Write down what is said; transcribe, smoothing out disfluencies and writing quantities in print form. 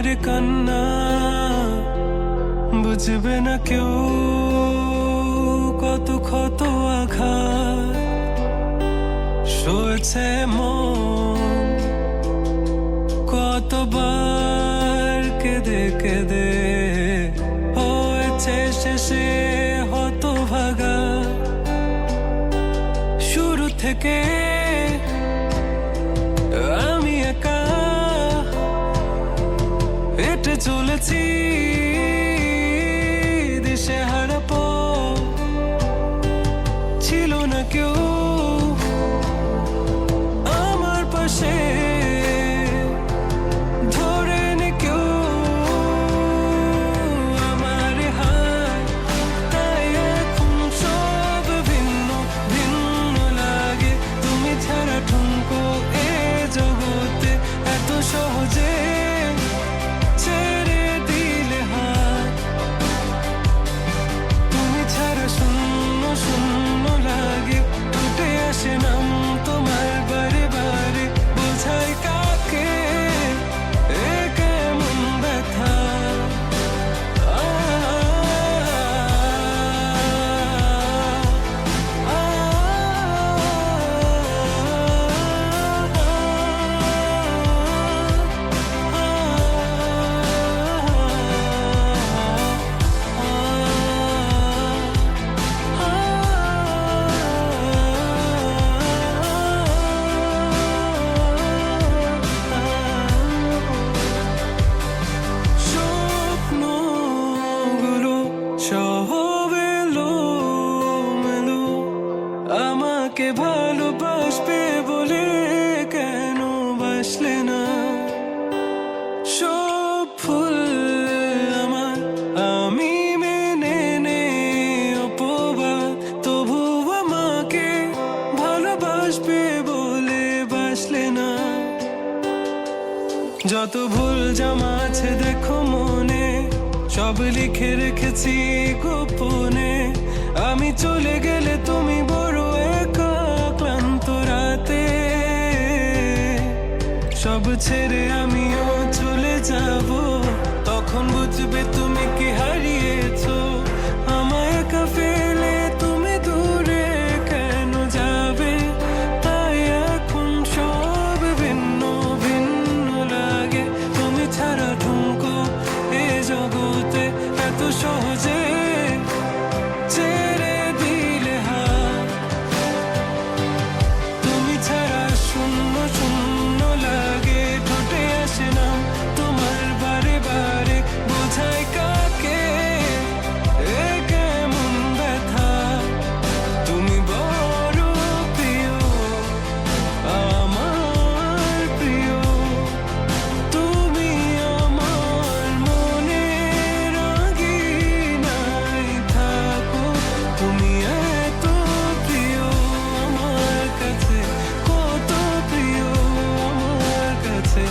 আমার কান্না বুঝবে না কেউ, কত ক্ষত আঘাত সয়েছে মন, কতবার কেঁদে কেঁদে হয়েছে শেষে হতভাগা। শুরু থেকে আমি একা হেঁটে চলেছি দিশে হারা পথ, ছিল না কেউ আমার পাশে, ধরে নে কেউ আমার হাত। তাই এখন সব ভিন্ন ভিন্ন লাগে, তুমি ছাড়া ঠুনকো এ জগতে এত সহজে ছেড়ে দিলে হাত। তুমি ছাড়া শূন্য শূন্য লাগে, উঠে আসে নাম তোমার বারে বারে, বোঝাই কাকে এ কেমন ব্যথা। স্বপ্নগুলো সব এলোমেলো, আমাকে ভালোবাসবে বলে কেন বাসলে না। সব ভুল আমার, আমি মেনে নে অপবাদ, তবু আমাকে ভালোবাসবে বলে বাসলে না। যত ভুল জমা আছে দেখো মনে, সব লিখে রেখেছি গোপনে। আমি চলে গেলে তুমি বড় একা ক্লান্ত রাতে, সব ছেড়ে আমিও চলে যাব, তখন বুঝবে তুমি কি হারিয়েছো। আমায় একা ফেলে তুমি দূরে কেন যাবে, তাই এখন সব ভিন্ন ভিন্ন লাগে, তুমি ছাড়া ঠুনকো এ জগতে এত সহজে ছেড়ে দিলে হাত। তুমি ছাড়া শূন্য শূন্য লাগে, ঠোঁটে আসে নাম তোমার বারে বারে, বোঝাই কাকে এ কেমন ব্যথা। তুমি বড় প্রিয়, আমার প্রিয়, তুমি আমার মনের আঙিনায় থাকো। তুমি এত প্রিয় আমার কাছে, কত প্রিয় আমার কাছে।